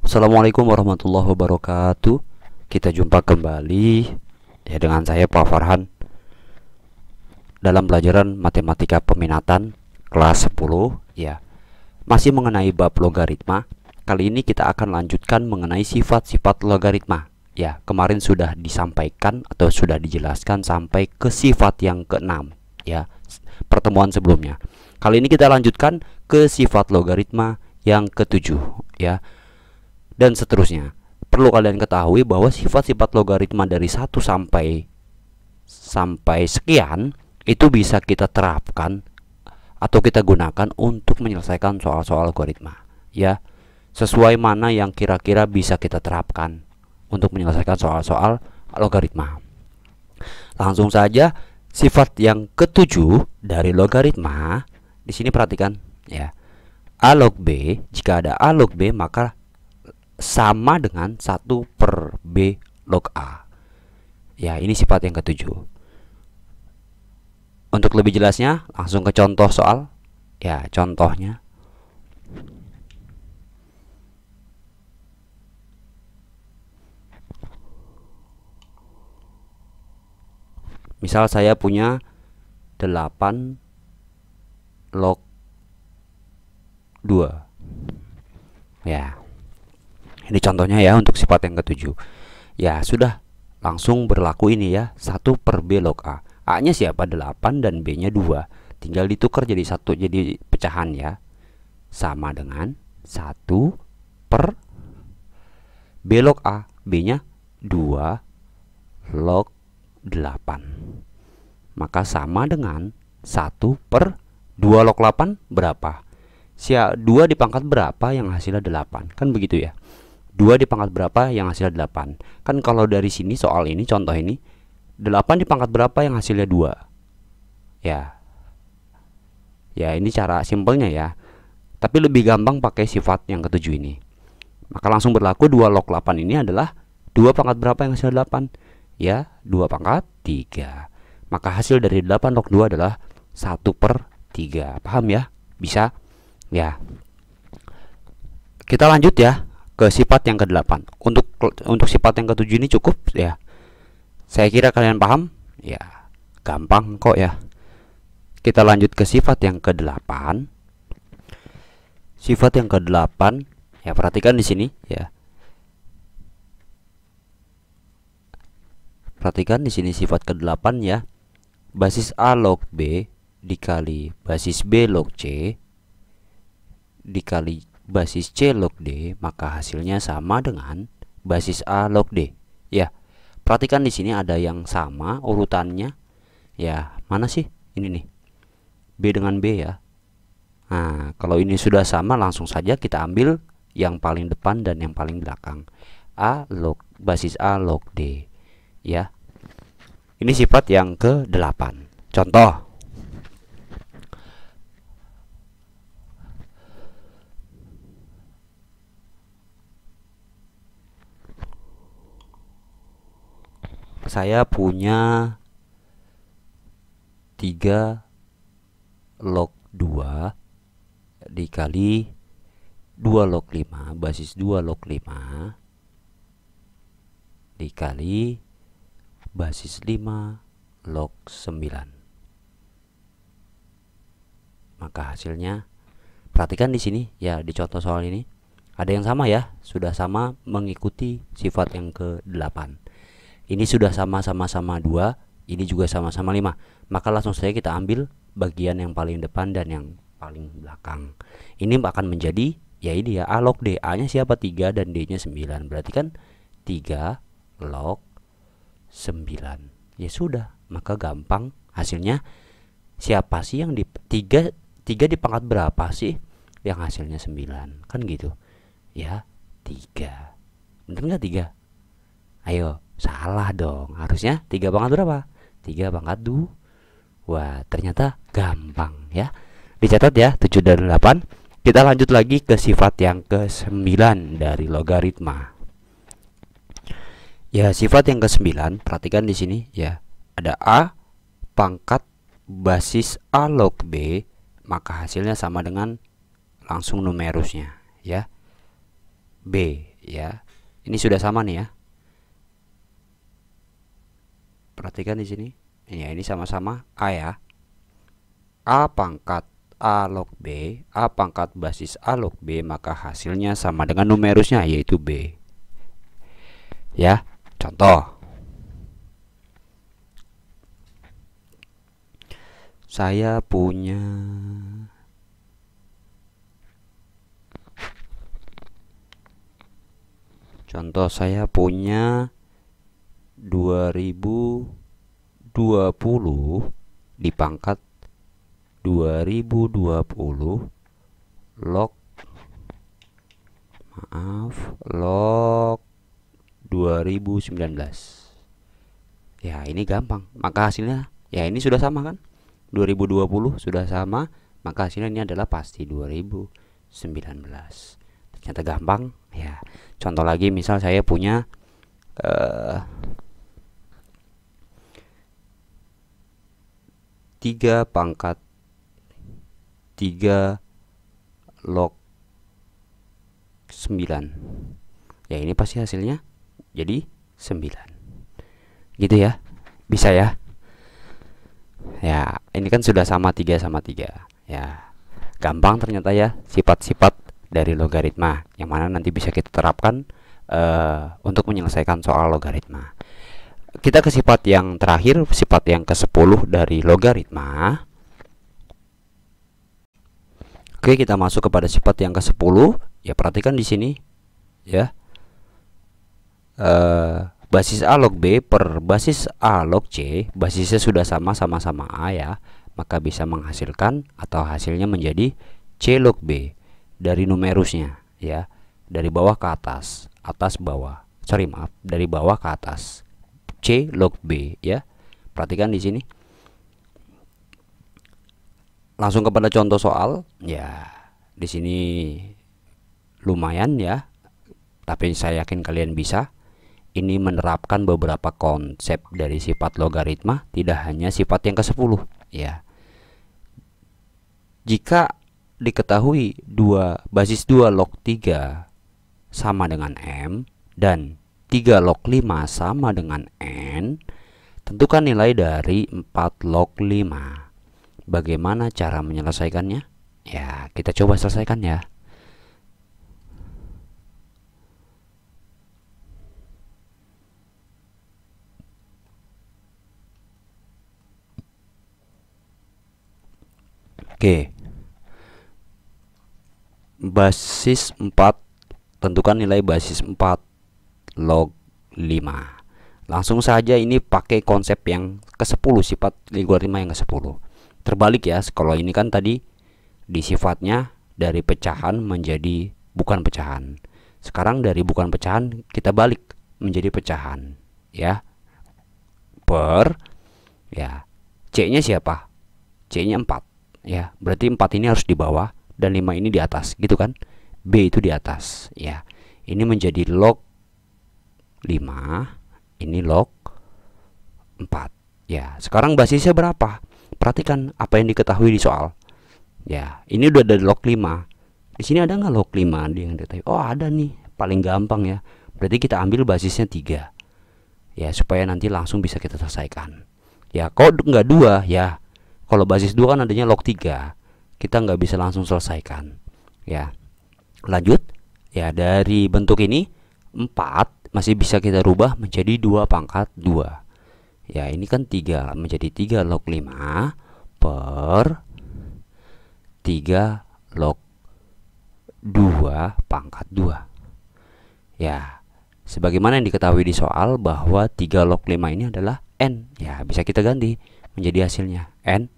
Assalamualaikum warahmatullahi wabarakatuh. Kita jumpa kembali ya dengan saya Pak Farhan dalam pelajaran matematika peminatan kelas 10 ya. Masih mengenai bab logaritma. Kali ini kita akan lanjutkan mengenai sifat-sifat logaritma. Ya, kemarin sudah disampaikan atau sudah dijelaskan sampai ke sifat yang keenam ya, pertemuan sebelumnya. Kali ini kita lanjutkan ke sifat logaritma yang ketujuh ya, dan seterusnya. Perlu kalian ketahui bahwa sifat-sifat logaritma dari 1 sampai sekian itu bisa kita terapkan atau kita gunakan untuk menyelesaikan soal-soal logaritma ya, sesuai mana yang kira-kira bisa kita terapkan untuk menyelesaikan soal-soal logaritma. Langsung saja, sifat yang ketujuh dari logaritma di sini perhatikan ya. A log B, jika ada A log B maka sama dengan 1 per B log A. Ya, ini sifat yang ketujuh. Untuk lebih jelasnya, langsung ke contoh soal. Ya, contohnya. Misal saya punya 8 log 2. Ya. Ini contohnya ya untuk sifat yang ketujuh. Ya, sudah langsung berlaku ini ya, 1 per B log A. A-nya siapa? 8 dan B-nya 2. Tinggal ditukar jadi 1, jadi pecahan ya. Sama dengan 1 per B log A. B-nya 2 log 8. Maka sama dengan 1 per 2 log 8 berapa? 2 dipangkat berapa yang hasilnya 8? Kan begitu ya. 2 dipangkat berapa yang hasilnya 8? Kan kalau dari sini soal ini, contoh ini, 8 dipangkat berapa yang hasilnya 2? Ya. Ya, ini cara simpelnya ya. Tapi lebih gampang pakai sifat yang ketujuh ini. Maka langsung berlaku 2 log 8 ini adalah 2 pangkat berapa yang hasilnya 8? Ya, 2 pangkat 3. Maka hasil dari 8 log 2 adalah 1 per 3. Paham ya? Bisa? Ya. Kita lanjut ya ke sifat yang ke-8. Untuk sifat yang ke-7 ini cukup ya. Saya kira kalian paham? Ya, gampang kok ya. Kita lanjut ke sifat yang ke-8. Sifat yang ke-8 ya, perhatikan di sini ya. Perhatikan di sini sifat ke-8 ya. Basis A log B dikali basis B log C dikali basis C log D, maka hasilnya sama dengan basis A log D. Ya. Perhatikan di sini ada yang sama urutannya. Ya, mana sih? Ini nih. B dengan B ya. Nah, kalau ini sudah sama langsung saja kita ambil yang paling depan dan yang paling belakang. Basis A log D. Ya. Ini sifat yang ke-8. Contoh. Saya punya 3 log 2 dikali 2 log 5 basis 2 log 5 dikali basis 5 log 9. Maka hasilnya, perhatikan di sini ya, di contoh soal ini ada yang sama ya, sudah sama mengikuti sifat yang ke-8. Ini sudah sama-sama 2, ini juga sama-sama 5. Maka langsung saja kita ambil bagian yang paling depan dan yang paling belakang. Ini akan menjadi ya ini ya, A log D. A-nya siapa? 3 dan D-nya 9. Berarti kan 3 log 9. Ya sudah, maka gampang hasilnya. Siapa sih yang di 3 dipangkat berapa sih yang hasilnya 9? Kan gitu. Ya, 3. Bener nggak 3? Ayo. Salah dong, harusnya 3 pangkat berapa? 3 pangkat 2. Wah, ternyata gampang ya. Dicatat ya, 7 dan 8. Kita lanjut lagi ke sifat yang ke-9 dari logaritma. Ya, sifat yang ke-9, perhatikan di sini ya. Ada A pangkat basis A log B, maka hasilnya sama dengan langsung numerusnya ya. B ya. Ini sudah sama nih ya. Perhatikan di sini. Ya, ini sama-sama A ya. A pangkat A log B, A pangkat basis A log B, maka hasilnya sama dengan numerusnya, yaitu B. Ya, contoh. Saya punya contoh saya punya 2020 dipangkat 2020 log log 2019. Ya, ini gampang. Maka hasilnya ya ini sudah sama kan? 2020 sudah sama, maka hasilnya ini adalah pasti 2019. Ternyata gampang ya. Contoh lagi, misal saya punya 3 pangkat 3 log 9. Ya, ini pasti hasilnya jadi 9. Gitu ya. Bisa ya? Ya, ini kan sudah sama 3 sama 3. Ya, gampang ternyata ya sifat-sifat dari logaritma, yang mana nanti bisa kita terapkan untuk menyelesaikan soal logaritma. Kita ke sifat yang terakhir, sifat yang ke-10 dari logaritma. Oke, kita masuk kepada sifat yang ke-10. Ya, perhatikan di sini ya. Basis A log B per basis A log C, basisnya sudah sama-sama A ya, maka bisa menghasilkan atau hasilnya menjadi C log B dari numerusnya ya, dari bawah ke atas, atas bawah. Sorry, maaf, dari bawah ke atas. C log B ya. Perhatikan di sini. Langsung kepada contoh soal ya. Di sini lumayan ya, tapi saya yakin kalian bisa. Ini menerapkan beberapa konsep dari sifat logaritma, tidak hanya sifat yang ke-10 ya. Jika diketahui basis 2 log 3 sama dengan M dan 3 log 5 sama dengan N, tentukan nilai dari 4 log 5. Bagaimana cara menyelesaikannya? Ya, kita coba selesaikan ya. Oke. Basis 4, tentukan nilai basis 4 log 5. Langsung saja ini pakai konsep yang ke-10, sifat logaritma yang ke-10. Terbalik ya, kalau ini kan tadi di sifatnya dari pecahan menjadi bukan pecahan. Sekarang dari bukan pecahan kita balik menjadi pecahan ya. Per ya, C-nya siapa? C-nya 4 ya. Berarti 4 ini harus di bawah dan 5 ini di atas, gitu kan? B itu di atas ya. Ini menjadi log 5, ini log 4 ya. Sekarang basisnya berapa? Perhatikan apa yang diketahui di soal. Ya, ini udah ada log 5. Di sini ada nggak log 5 yang diketahui? Oh, ada nih. Paling gampang ya. Berarti kita ambil basisnya 3. Ya, supaya nanti langsung bisa kita selesaikan. Ya, kalau nggak 2 ya. Kalau basis 2 kan adanya log 3. Kita nggak bisa langsung selesaikan. Ya. Lanjut. Ya, dari bentuk ini 4 masih bisa kita rubah menjadi 2 pangkat 2. Ya, ini kan 3 menjadi 3 log 5 per 3 log 2 pangkat 2. Ya, sebagaimana yang diketahui di soal bahwa 3 log 5 ini adalah N. Ya, bisa kita ganti menjadi hasilnya N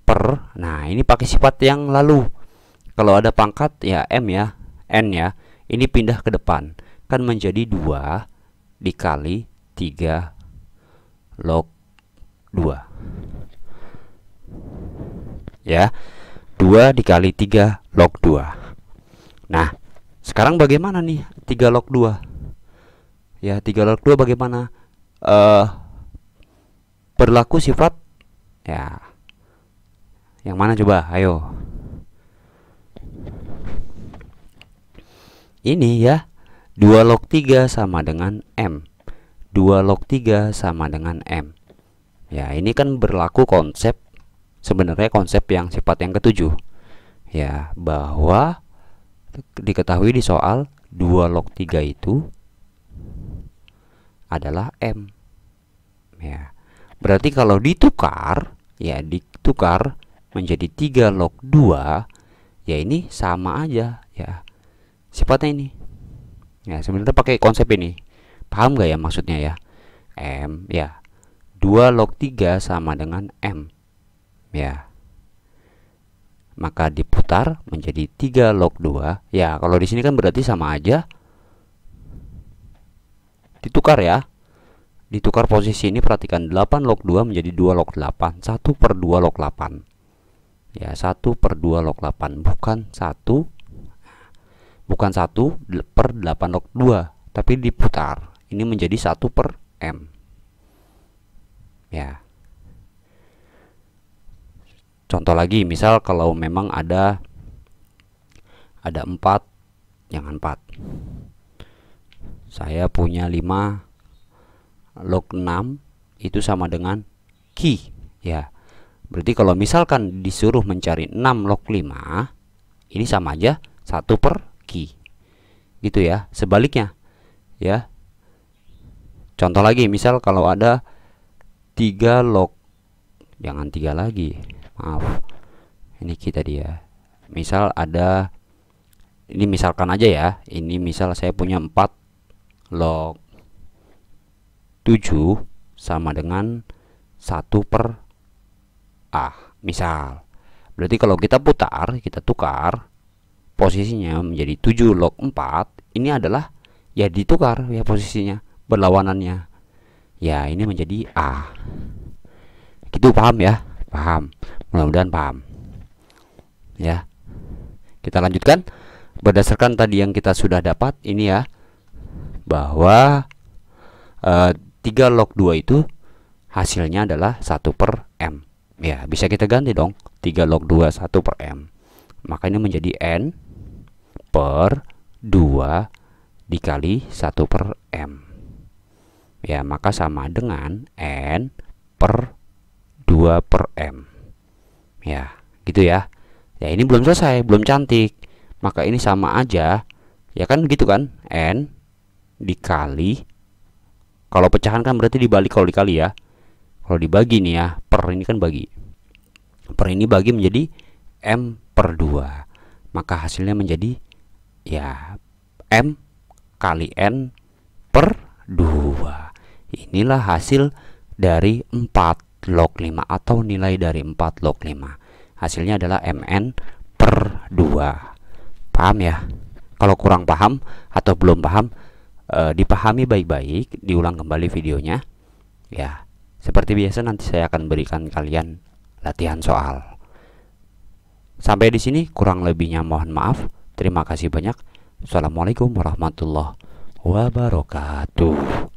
per, nah ini pakai sifat yang lalu. Kalau ada pangkat ya M ya, N ya. Ini pindah ke depan, kan menjadi 2 dikali 3 log 2. Ya, 2 dikali 3 log 2. Nah, sekarang bagaimana nih 3 log 2? Ya, 3 log 2 bagaimana? Berlaku sifat ya. Yang mana coba? Ayo. Ini ya. 2 log 3 sama dengan M. 2 log 3 sama dengan M. Ya, ini kan berlaku konsep, sebenarnya konsep yang sifat yang ketujuh. Ya, bahwa diketahui di soal 2 log 3 itu adalah M. Ya. Berarti kalau ditukar, ya ditukar menjadi 3 log 2, ya ini sama aja ya sifatnya ini. Ya, sebenarnya pakai konsep ini. Paham gak ya maksudnya ya? M ya. 2 log 3 sama dengan M. Ya. Maka diputar menjadi 3 log 2. Ya, kalau di sini kan berarti sama aja. Ditukar ya. Ditukar posisi ini, perhatikan 8 log 2 menjadi 2 log 8. 1 per 2 log 8. Ya, 1 per 2 log 8, bukan 1 per 8 log 2, tapi diputar. Ini menjadi 1 per M. Ya. Contoh lagi, misal kalau memang ada 4, jangan 4. Saya punya 5 log 6 itu sama dengan Q. Ya. Berarti kalau misalkan disuruh mencari 6 log 5, ini sama aja 1 per Q. Gitu ya. Sebaliknya ya. Contoh lagi, misal kalau ada 3 log, jangan 3 lagi, maaf, ini kita dia. Misal ada, ini misalkan aja ya, ini misal saya punya 4 log 7 sama dengan 1 per A, misal. Berarti kalau kita putar, kita tukar posisinya menjadi 7 log 4, ini adalah ya ditukar ya posisinya, berlawanannya. Ya, ini menjadi A. Gitu, paham ya? Paham. Mudah-mudahan paham. Ya. Kita lanjutkan berdasarkan tadi yang kita sudah dapat ini ya, bahwa 3 log 2 itu hasilnya adalah 1 per M. Ya, bisa kita ganti dong. 3 log 2 1 per M. Maka ini menjadi N per 2 dikali 1 per M. Ya, maka sama dengan N per 2 per M. Ya, gitu ya. Ya, ini belum selesai, belum cantik. Maka ini sama aja. Ya kan gitu kan? N dikali, kalau pecahan kan berarti dibalik kalau dikali ya. Kalau dibagi nih ya, per ini kan bagi. Per ini bagi menjadi M per 2. Maka hasilnya menjadi ya M kali N per 2. Inilah hasil dari 4 log 5 atau nilai dari 4 log 5. Hasilnya adalah MN per 2. Paham ya? Kalau kurang paham atau belum paham, dipahami baik-baik, diulang kembali videonya. Ya, seperti biasa nanti saya akan berikan kalian latihan soal. Sampai di sini, kurang lebihnya mohon maaf. Terima kasih banyak. Assalamualaikum warahmatullahi wabarakatuh.